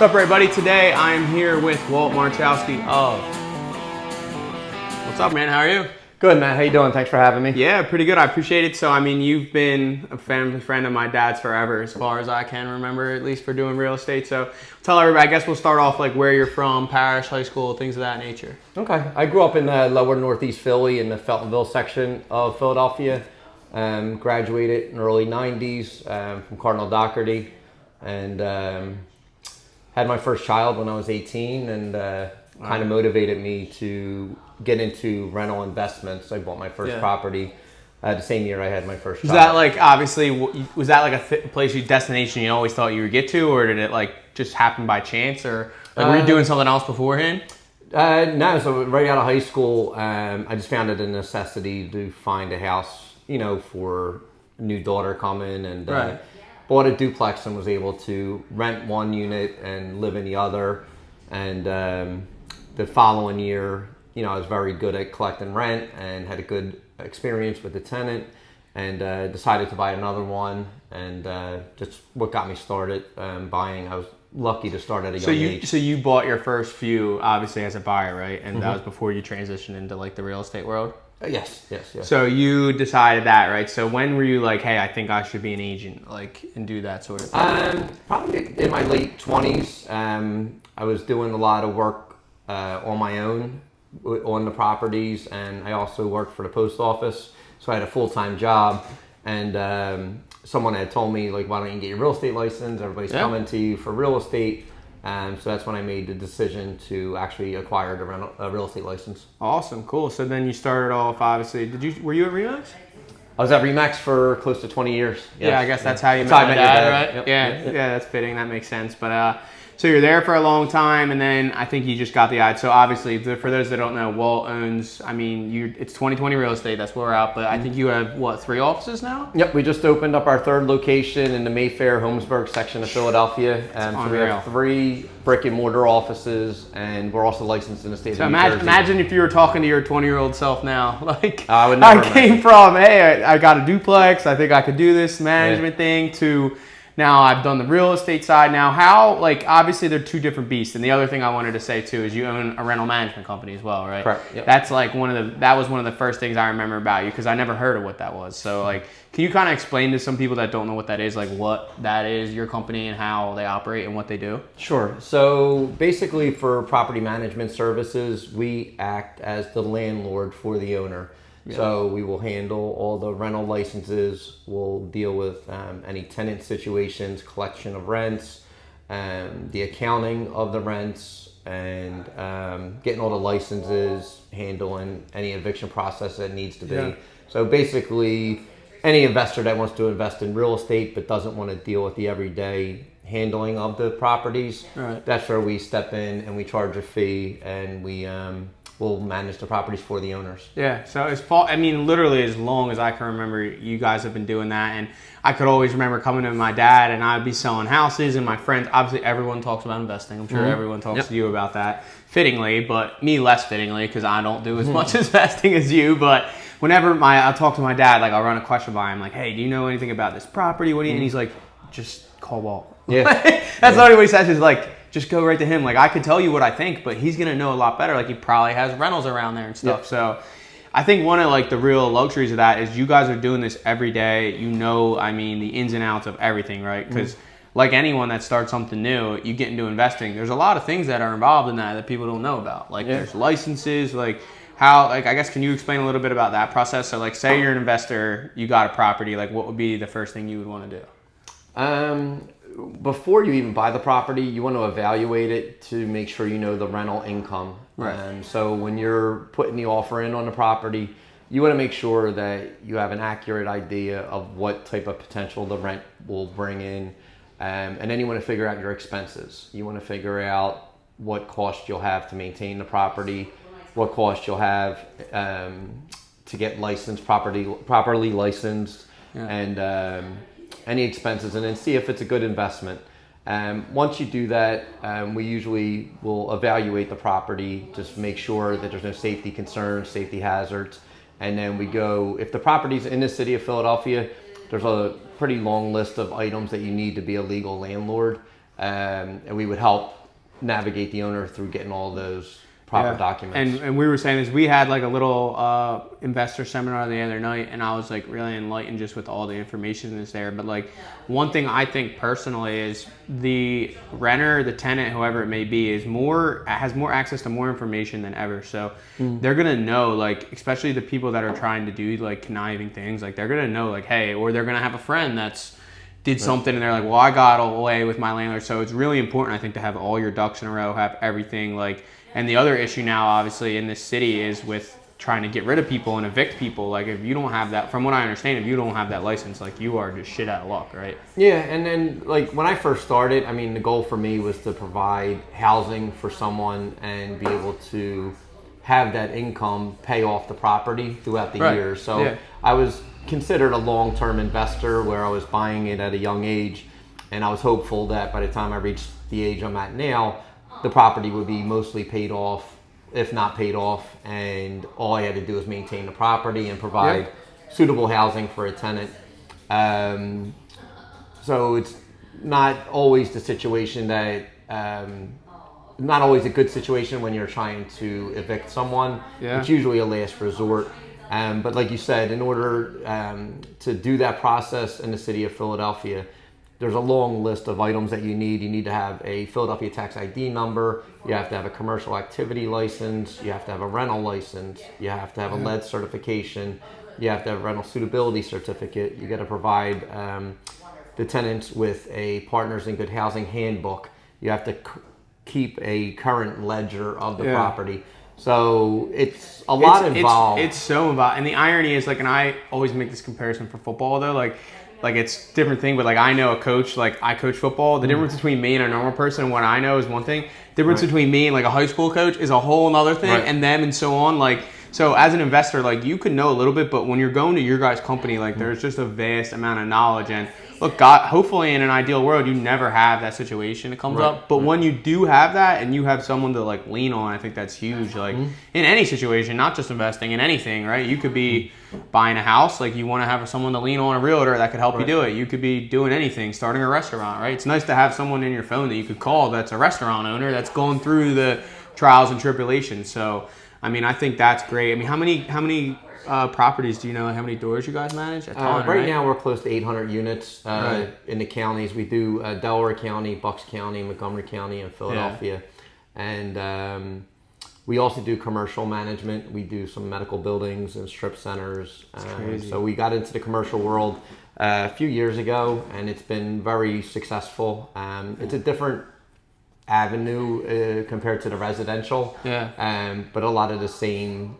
What's up, everybody? Today I'm here with Walt Marchowsky of... What's up, man? How are you? Good, man. How you doing? Thanks for having me. Yeah, pretty good. I appreciate it. So, I mean, you've been a family friend of my dad's forever, as far as I can remember, at least for doing real estate. So, tell everybody, I guess we'll start off like where you're from, parish, high school, things of that nature. Okay. I grew up in lower northeast Philly in the Feltonville section of Philadelphia. Graduated in the early 90s from Cardinal Doherty, and had my first child when I was 18, and kind of motivated me to get into rental investments. I bought my first property the same year I had my first child. Was that like, obviously, was that like a destination you always thought you would get to, or did it like just happen by chance, or like, were you doing something else beforehand? No, so right out of high school, I just found it a necessity to find a house, you know, for a new daughter coming, and bought a duplex and was able to rent one unit and live in the other. And the following year, you know, I was very good at collecting rent and had a good experience with the tenant, and decided to buy another one. And just what got me started buying. I was lucky to start at a young age. So you bought your first few, obviously, as a buyer, right? And that was before you transitioned into like the real estate world? Yes. So you decided that, right? So when were you like, hey, I think I should be an agent, like, and do that sort of thing? Probably in my late 20s. I was doing a lot of work on my own on the properties, and I also worked for the post office. So I had a full-time job, and someone had told me, like, why don't you get your real estate license? Everybody's coming to you for real estate. So that's when I made the decision to actually acquire the real estate license. Awesome, cool. So then you started off, obviously. Were you at Remax? I was at Remax for close to 20 years. Yes. Yeah, I guess that's how you met my dad, right? Yep. Yeah, that's fitting. That makes sense. But so you're there for a long time, and then I think you just got the idea. So obviously, for those that don't know, Walt owns, I mean, it's 2020 Real Estate. That's where we're at. But I think you have, what, 3 offices now? Yep, we just opened up our 3rd location in the Mayfair, Holmesburg section of Philadelphia. So we have 3 brick and mortar offices, and we're also licensed in the state of New Jersey. Imagine if you were talking to your 20-year-old self now. Like, I came from, hey, I got a duplex. I think I could do this management thing, to... Now I've done the real estate side. Now how, like, obviously they're 2 different beasts. And the other thing I wanted to say too is you own a rental management company as well, right? Correct. Yep. That's like that was one of the first things I remember about you, because I never heard of what that was. So like, can you kind of explain to some people that don't know what that is, like what that is, your company, and how they operate and what they do? Sure. So basically, for property management services, we act as the landlord for the owner. Yeah. So we will handle all the rental licenses, we'll deal with any tenant situations, collection of rents, the accounting of the rents, and getting all the licenses, handling any eviction process that needs to be. Yeah. So basically, any investor that wants to invest in real estate but doesn't want to deal with the everyday handling of the properties, that's where we step in and we charge a fee, and we'll manage the properties for the owners. Yeah, so literally as long as I can remember, you guys have been doing that. And I could always remember coming to my dad, and I'd be selling houses, and my friends, obviously everyone talks about investing. I'm sure everyone talks to you about that fittingly, but me less fittingly, because I don't do as much investing as you. But whenever I talk to my dad, like I'll run a question by him, like, hey, do you know anything about this property? What do you? And he's like, just call Walt. Yeah. That's the only way he says, is like, just go right to him. Like, I could tell you what I think, but he's going to know a lot better. Like, he probably has rentals around there and stuff. Yep. So I think one of like the real luxuries of that is you guys are doing this every day. You know, I mean, the ins and outs of everything, right? Because like anyone that starts something new, you get into investing. There's a lot of things that are involved in that people don't know about. Like there's licenses, like how, like, I guess, can you explain a little bit about that process? So like, say you're an investor, you got a property, like what would be the first thing you would want to do? Before you even buy the property, you want to evaluate it to make sure you know the rental income. Right. So when you're putting the offer in on the property, you want to make sure that you have an accurate idea of what type of potential the rent will bring in. And then you want to figure out your expenses. You want to figure out what cost you'll have to maintain the property, what cost you'll have to get licensed, properly licensed, and any expenses, and then see if it's a good investment. Once you do that, we usually will evaluate the property, just make sure that there's no safety concerns, safety hazards, and then we go, if the property's in the city of Philadelphia, there's a pretty long list of items that you need to be a legal landlord. and we would help navigate the owner through getting all those proper documents. And we were saying this, we had like a little investor seminar the other night, and I was like really enlightened just with all the information that's there. But like one thing I think personally is the renter, the tenant, whoever it may be, has more access to more information than ever. So they're gonna know, like, especially the people that are trying to do like conniving things, like they're gonna know like, hey, or they're gonna have a friend that's did something and they're like, well, I got away with my landlord. So it's really important, I think, to have all your ducks in a row, have everything like. And the other issue now, obviously, in this city is with trying to get rid of people and evict people. Like, if you don't have that, from what I understand, if you don't have that license, like, you are just shit out of luck, right? Yeah, and then, like, when I first started, I mean, the goal for me was to provide housing for someone and be able to have that income pay off the property throughout the years. So I was considered a long-term investor where I was buying it at a young age, and I was hopeful that by the time I reached the age I'm at now, the property would be mostly paid off, if not paid off, and all I had to do was maintain the property and provide suitable housing for a tenant. So it's not always the situation that, not always a good situation when you're trying to evict someone. It's usually a last resort. But like you said, in order to do that process in the city of Philadelphia, there's a long list of items that you need. You need to have a Philadelphia tax ID number. You have to have a commercial activity license. You have to have a rental license. You have to have a lead certification. You have to have a rental suitability certificate. You got to provide the tenants with a Partners in Good Housing handbook. You have to keep a current ledger of the property. So it's a lot involved. It's so involved. And the irony is, like, and I always make this comparison for football, though, like it's a different thing, but like I know a coach, like I coach football. The difference between me and a normal person, what I know is one thing. The difference between me and like a high school coach is a whole other thing, and them and so on. Like, so as an investor, like you could know a little bit, but when you're going to your guys' company, like there's just a vast amount of knowledge. And look, God, hopefully in an ideal world, you never have that situation that comes up. But when you do have that and you have someone to like lean on, I think that's huge. Like in any situation, not just investing in anything, right? You could be buying a house, like you want to have someone to lean on, a realtor that could help you do it. You could be doing anything, starting a restaurant, right? It's nice to have someone in your phone that you could call that's a restaurant owner that's going through the trials and tribulations. So, I mean, I think that's great. I mean, how many properties do you know? How many doors you guys manage? A ton, right now, we're close to 800 units in the counties. We do Delaware County, Bucks County, Montgomery County, and Philadelphia. And we also do commercial management. We do some medical buildings and strip centers. So we got into the commercial world a few years ago, and it's been very successful. It's a different avenue compared to the residential, but a lot of the same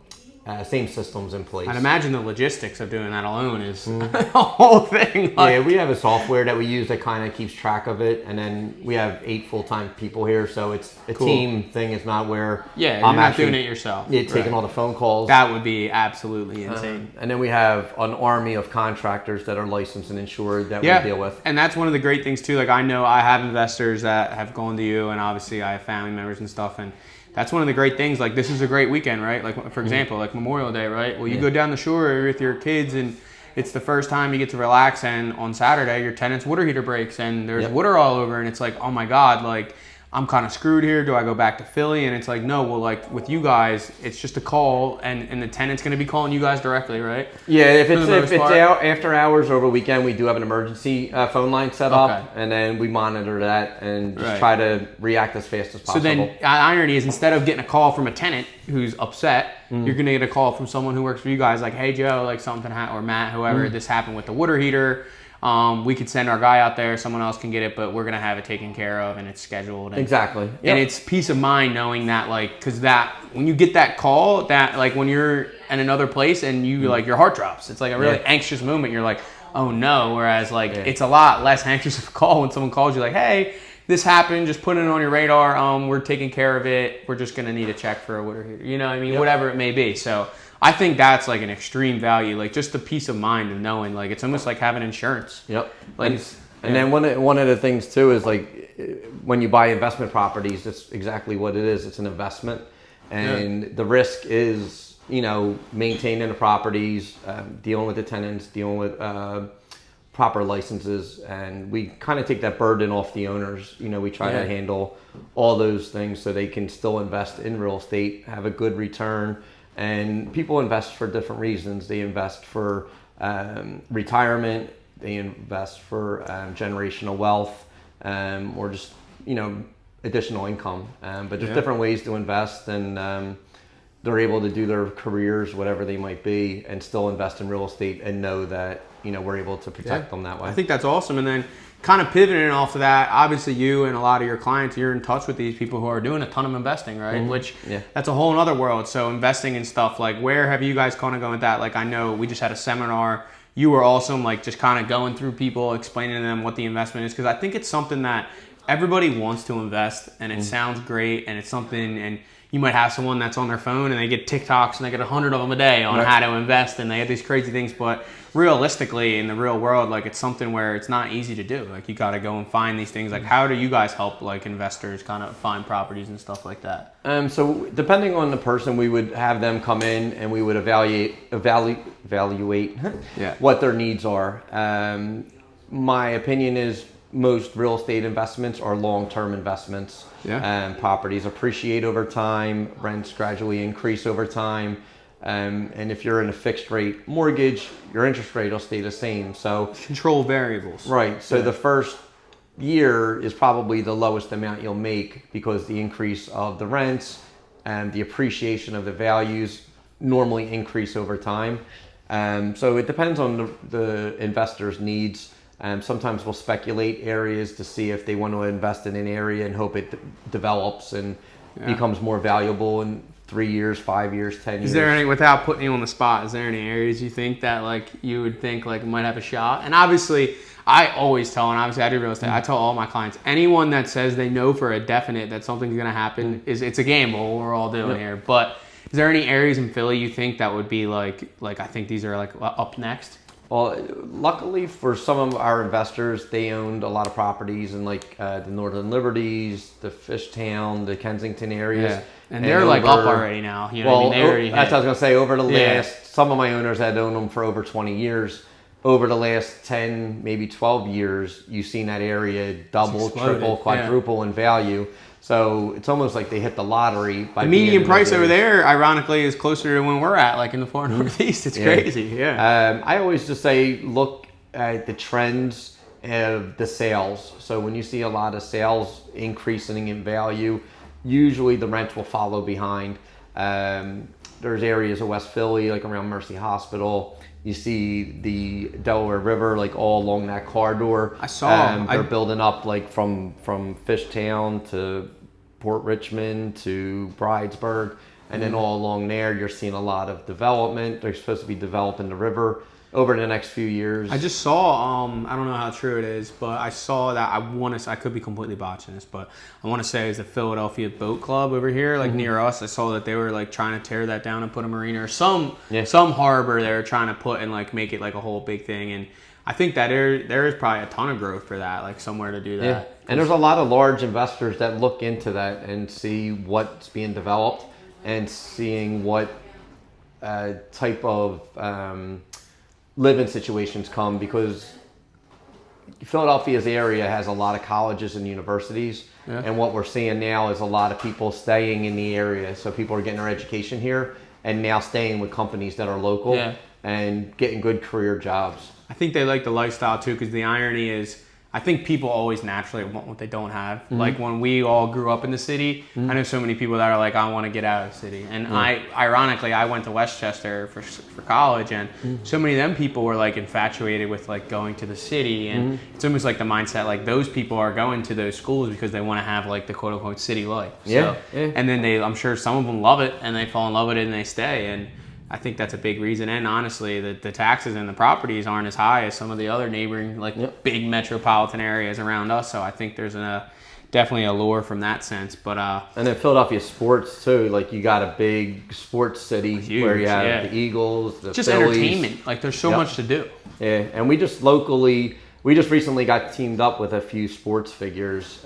systems in place. I'd imagine the logistics of doing that alone is a whole thing. Like, we have a software that we use that kind of keeps track of it, and then we have 8 full-time people here, so it's a team thing. It's not where you're not doing it yourself. Taking all the phone calls. That would be absolutely insane. And then we have an army of contractors that are licensed and insured that we deal with. And that's one of the great things too. Like I know I have investors that have gone to you, and obviously I have family members and stuff, and that's one of the great things. Like this is a great weekend, right? Like for example, like Memorial Day, right? Well, you go down the shore with your kids, and it's the first time you get to relax. And on Saturday, your tenant's water heater breaks, and there's water all over, and it's like, oh my God, like I'm kind of screwed here. Do I go back to Philly? And it's like, no, well, like with you guys, it's just a call, and the tenant's going to be calling you guys directly, right? Yeah, if it's out after hours over the weekend, we do have an emergency phone line set up, and then we monitor that and just try to react as fast as possible. So then the irony is, instead of getting a call from a tenant who's upset, you're going to get a call from someone who works for you guys, like, hey, Joe, like something or Matt, whoever, this happened with the water heater. We could send our guy out there, someone else can get it, but we're going to have it taken care of and it's scheduled. And, exactly. And it's peace of mind knowing that, like, because that, when you get that call, that, like, when you're in another place and you, like, your heart drops. It's like a really anxious moment. You're like, oh no. Whereas, like, it's a lot less anxious of a call when someone calls you, like, hey, this happened, just put it on your radar. We're taking care of it. We're just going to need a check for a water heater. You know what I mean? Whatever it may be. So I think that's like an extreme value, like just the peace of mind of knowing, like it's almost like having insurance. Like, and then one of the things too is like when you buy investment properties, that's exactly what it is. It's an investment, and the risk is, you know, maintaining the properties, dealing with the tenants, dealing with proper licenses, and we kind of take that burden off the owners. You know, we try to handle all those things so they can still invest in real estate, have a good return. And people invest for different reasons. They invest for retirement, they invest for generational wealth, or just, you know, additional income. But there's different ways to invest, and they're able to do their careers, whatever they might be, and still invest in real estate and know that, you know, we're able to protect them that way. I think that's awesome. And then kind of pivoting off of that, obviously you and a lot of your clients, you're in touch with these people who are doing a ton of investing, right? Which that's a whole other world. So investing in stuff, like where have you guys kind of gone with that? Like, I know we just had a seminar. You were awesome, like just kind of going through people, explaining to them what the investment is. Because I think it's something that everybody wants to invest, and it sounds great, and it's something, and you might have someone that's on their phone and they get TikToks and they get 100 of them a day on how to invest, and they have these crazy things. But realistically, in the real world, like, it's something where it's not easy to do. Like, you got to go and find these things. Like, how do you guys help like investors kind of find properties and stuff like that? So depending on the person, we would have them come in and we would evaluate what their needs are. My opinion is most real estate investments are long-term investments. Properties appreciate over time, rents gradually increase over time, and if you're in a fixed rate mortgage, your interest rate will stay the same. So control variables. Right. So the first year is probably the lowest amount you'll make, because the increase of the rents and the appreciation of the values normally increase over time. So it depends on the investor's needs. Sometimes we'll speculate areas to see if they want to invest in an area and hope it develops and becomes more valuable in 3 years, 5 years, 10 years. Is there any, without putting you on the spot, is there any areas you think that like you would think like might have a shot? And obviously, I always tell, and obviously I do real estate, I tell all my clients, anyone that says they know for a definite that something's going to happen, it's a gamble we're all doing here. But is there any areas in Philly you think that would be like I think these are like up next? Well, luckily for some of our investors, they owned a lot of properties in like the Northern Liberties, the Fishtown, the Kensington areas. Yeah. And they're like up already now. You know, well, what I mean? They already that's what I was going to say. Over the last, some of my owners had owned them for over 20 years. Over the last 10, maybe 12 years, you've seen that area double, triple, quadruple in value. So it's almost like they hit the lottery. By the median price over there, ironically, is closer to when we're at, like in the far northeast. It's crazy. I always just say, look at the trends of the sales. So when you see a lot of sales increasing in value, usually the rent will follow behind. There's areas of West Philly, like around Mercy Hospital. You see the Delaware River, like all along that corridor. I saw. They're building up like from Fishtown to Port Richmond to Bridesburg. And then all along there, you're seeing a lot of development. They're supposed to be developing the river over the next few years. I just saw, I don't know how true it is, but I saw that, I could be completely botching this, but I want to say it's the Philadelphia Boat Club over here, like near us. I saw that they were like trying to tear that down and put a marina or some harbor they were trying to put and like make it like a whole big thing. And I think that there is probably a ton of growth for that, like somewhere to do that. Yeah. And there's a lot of large investors that look into that and see what's being developed and seeing what type of living situations come, because Philadelphia's area has a lot of colleges and universities, and what we're seeing now is a lot of people staying in the area. So people are getting their education here and now staying with companies that are local and getting good career jobs. I think they like the lifestyle too, because the irony is, I think people always naturally want what they don't have. Like when we all grew up in the city, I know so many people that are like, I want to get out of the city. And ironically, I went to Westchester for college, and so many of them people were like infatuated with like going to the city. And it's almost like the mindset, like those people are going to those schools because they want to have like the quote unquote city life. And then I'm sure some of them love it and they fall in love with it and they stay. And I think that's a big reason. And honestly, the taxes and the properties aren't as high as some of the other neighboring, like big metropolitan areas around us. So I think there's definitely a lure from that sense. But and then Philadelphia sports too. Like you got a big sports city where you have the Eagles, the just Phillies. Entertainment. Like there's so much to do. Yeah, and we just locally we just recently got teamed up with a few sports figures.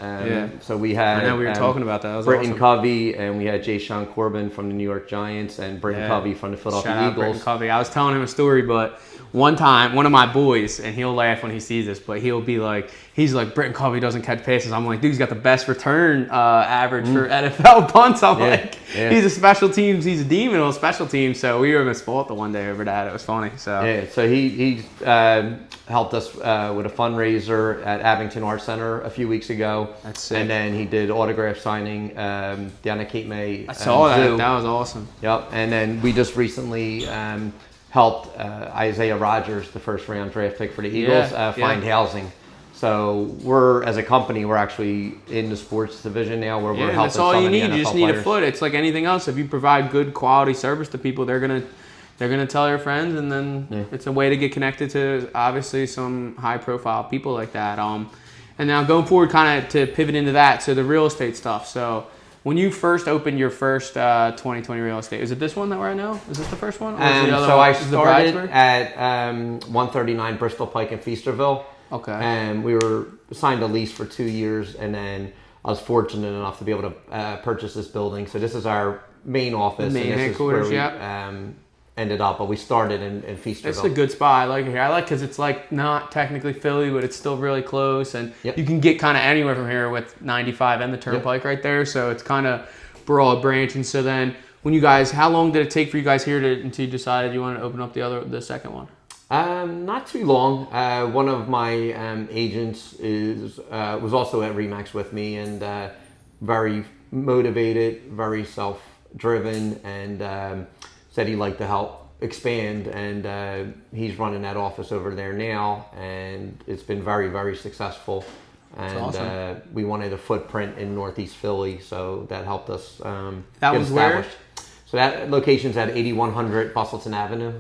So we had, I know we were talking about that. That was Britton awesome. Covey, and we had Jay Sean Corbin from the New York Giants, and Britton Covey from the Philadelphia Shout out Eagles. Britton Covey. I was telling him a story, but one time, one of my boys, and he'll laugh when he sees this, but he'll be like, he's like, Britton Covey doesn't catch passes. I'm like, dude, he's got the best return average for NFL punts. I'm like, he's a special teams, he's a demon on special teams. So we were in a sport the one day over that. It was funny. So so he helped us with a fundraiser at Abington Art Center a few weeks ago. That's sick. And then he did autograph signing down at Cape May. I saw that. Zoo. That was awesome. Yep. And then we just recently helped Isaiah Rodgers, the first round draft pick for the Eagles, find housing. So we're, as a company, we're actually in the sports division now, where we're helping that's all some you of the need. NFL You just need a players. foot. It's like anything else. If you provide good quality service to people, they're gonna tell their friends, and then it's a way to get connected to obviously some high profile people like that. And now going forward, kind of to pivot into that, so the real estate stuff. So when you first opened your first 2020 real estate, is it this one that we're at now? Is this the first one? Or is the other So one? I Is it started Bridesburg? at 139 Bristol Pike in Feasterville. Okay. And we were signed a lease for 2 years, and then I was fortunate enough to be able to purchase this building. So this is our main office. Main and this headquarters, is where we ended up, but we started in Feasterville. It's a good spot. I like it here. I like because it's like not technically Philly, but it's still really close, and you can get kind of anywhere from here with 95 and the Turnpike right there. So it's kind of broad branch. And so then, when you guys, how long did it take for you guys here until you decided you wanted to open up the second one? Not too long. One of my agents was also at Remax with me, and very motivated, very self-driven, and said he'd like to help expand. And he's running that office over there now, and it's been very, very successful. And awesome. We wanted a footprint in Northeast Philly, so that helped us That get was where? established. So that location's at 8100 Bustleton Avenue,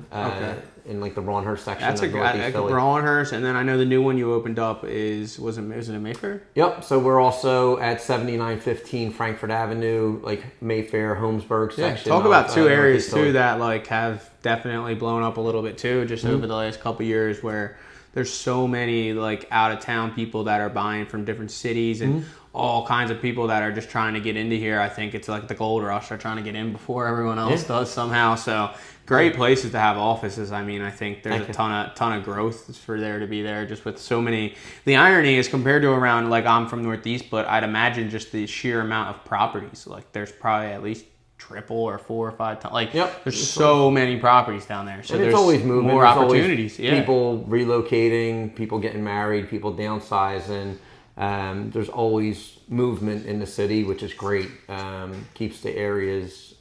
in like the Rawhurst section That's of Northeast Philly. Rawhurst, and then I know the new one you opened up was it in Mayfair? Yep. So we're also at 7915 Frankfurt Avenue, like Mayfair, Holmesburg section. Talk about two areas Northeast Philly. too that like have definitely blown up a little bit too, just over the last couple of years, where there's so many like out of town people that are buying from different cities and all kinds of people that are just trying to get into here. I think it's like the gold rush. They're trying to get in before everyone else does somehow. So great places to have offices. I mean, I think there's a ton of growth for there to be there, just with so many. The irony is compared to around, like I'm from Northeast, but I'd imagine just the sheer amount of properties. Like there's probably at least triple or 4 or 5 times. Like there's so many properties down there. So and there's it's always moving. more There's opportunities. always people relocating, people getting married, people downsizing. There's always movement in the city, which is great. Keeps the areas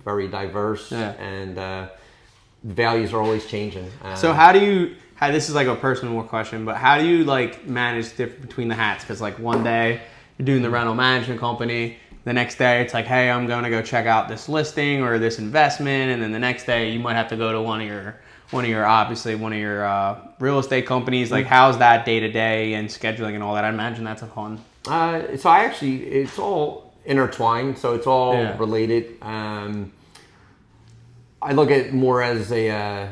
very diverse, and values are always changing. So how do you? This is like a personal question, but how do you like manage between the hats? Because like one day you're doing the rental management company, the next day it's like, hey, I'm going to go check out this listing or this investment, and then the next day you might have to go to one of your real estate companies. Like, how's that day to day and scheduling and all that? I imagine that's a fun. So it's all intertwined, so it's all related. I look at it more as a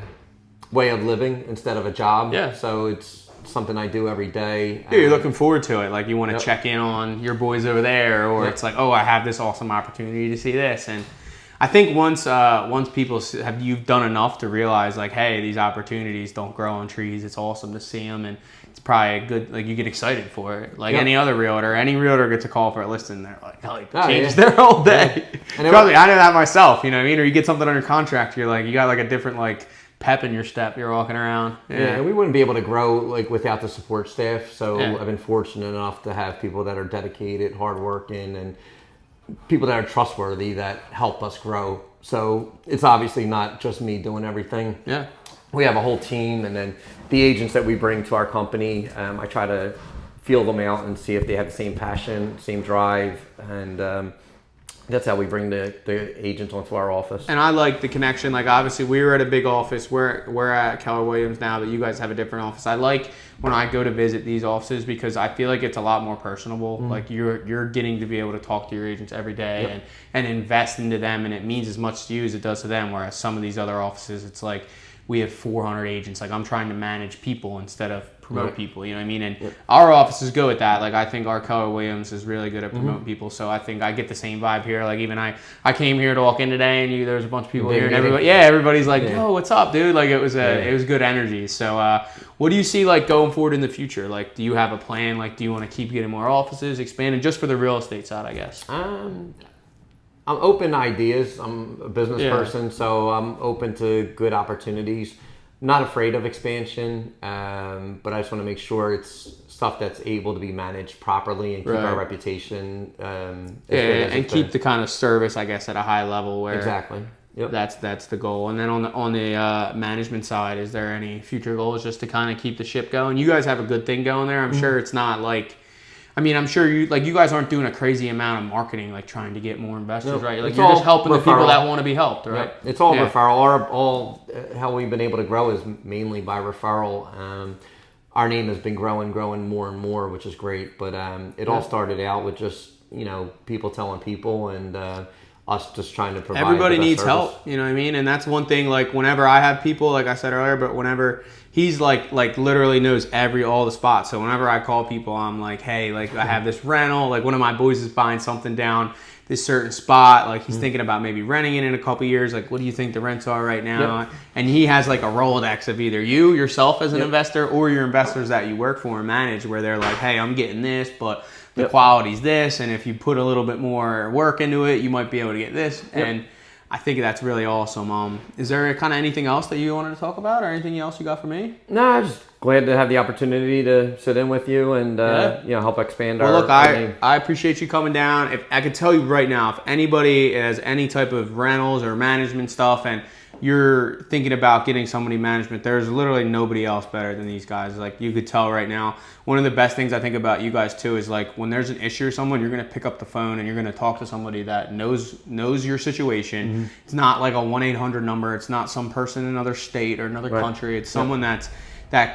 way of living instead of a job. Yeah. So it's something I do every day. Yeah, you're looking forward to it. Like you want to check in on your boys over there, or it's like, oh, I have this awesome opportunity to see this. And I think once people you've done enough to realize like, hey, these opportunities don't grow on trees. It's awesome to see them, and it's probably a good, like you get excited for it. Like any other realtor, gets a call for a listing, they're like, oh, it changes their whole day. Yeah. Trust me, I know that myself. You know what I mean? Or you get something under contract, you're like, you got like a different like pep in your step. You're walking around. Yeah, and we wouldn't be able to grow like without the support staff. So I've been fortunate enough to have people that are dedicated, hardworking, and people that are trustworthy that help us grow. So it's obviously not just me doing everything. Yeah. We have a whole team, and then the agents that we bring to our company, I try to feel them out and see if they have the same passion, same drive, and that's how we bring the agents onto our office. And I like the connection. Like obviously we were at a big office. We're at Keller Williams now, but you guys have a different office. I like when I go to visit these offices because I feel like it's a lot more personable. Like you're getting to be able to talk to your agents every day and invest into them, and it means as much to you as it does to them. Whereas some of these other offices, it's like we have 400 agents. Like I'm trying to manage people instead of promote Right. people, you know what I mean? And Yep. our office is good at that. Like I think our Keller Williams is really good at promoting people. So I think I get the same vibe here. Like even I came here to walk in today and there was a bunch of people Big here and meeting. everybody's like, Yeah. yo, what's up, dude? Like it was good energy. So what do you see like going forward in the future? Like do you have a plan? Like do you want to keep getting more offices, expanding just for the real estate side, I guess? I'm open to ideas. I'm a business person, so I'm open to good opportunities. Not afraid of expansion, but I just want to make sure it's stuff that's able to be managed properly and keep our reputation. And keep the kind of service, I guess, at a high level where exactly. Yep. That's the goal. And then on the management side, is there any future goals just to kind of keep the ship going? You guys have a good thing going there. I'm sure it's not like. I mean, I'm sure you guys aren't doing a crazy amount of marketing, like trying to get more investors, right? Like you're just helping the people that want to be helped, right? Yep. It's all referral. All how we've been able to grow is mainly by referral. Our name has been growing more and more, which is great. But it all started out with just people telling people and us just trying to provide. Everybody the best needs service. help, you know what I mean? And that's one thing. Like whenever I have people, like I said earlier, but whenever he's like literally knows all the spots. So whenever I call people, I'm like, hey, like I have this rental. Like one of my boys is buying something down this certain spot. Like he's thinking about maybe renting it in a couple years. Like what do you think the rents are right now? Yep. And he has like a Rolodex of either you yourself as an investor or your investors that you work for and manage, where they're like, hey, I'm getting this, but the quality's this, and if you put a little bit more work into it, you might be able to get this. And I think that's really awesome. Is there kind of anything else that you wanted to talk about, or anything else you got for me? No, I'm just glad to have the opportunity to sit in with you and help expand our. Well, look, our name. I appreciate you coming down. If I could tell you right now, if anybody has any type of rentals or management stuff, and you're thinking about getting somebody management, there's literally nobody else better than these guys. Like you could tell right now. One of the best things I think about you guys too is like when there's an issue or someone, you're gonna pick up the phone and you're gonna talk to somebody that knows your situation. Mm-hmm. It's not like a 1-800 number. It's not some person in another state or another country. It's someone that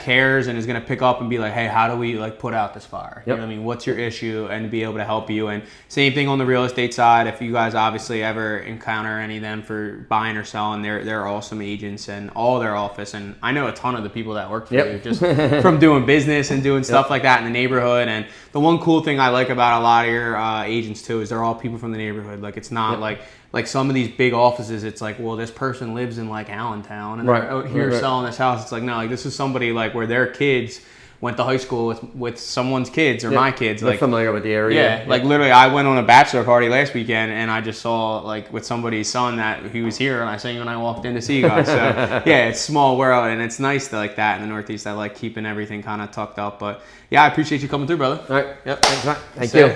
cares and is going to pick up and be like, hey, how do we like put out this fire? You know what I mean? What's your issue? And be able to help you. And same thing on the real estate side. If you guys obviously ever encounter any of them for buying or selling, they're awesome agents and all their office. And I know a ton of the people that work for you just from doing business and doing stuff like that in the neighborhood. And the one cool thing I like about a lot of your agents too is they're all people from the neighborhood. Like it's not like some of these big offices, it's like, well, this person lives in like Allentown and they're out here selling this house. It's like, no, like this is somebody like where their kids went to high school with someone's kids or my kids. They're like familiar with the area. Yeah, like literally I went on a bachelor party last weekend and I just saw like with somebody's son that he was here and I sang when I walked in to see you guys. So yeah, it's small world and it's nice to like that in the Northeast. I like keeping everything kind of tucked up. But yeah, I appreciate you coming through, brother. All right. Yep. Thanks, Matt. Thank you.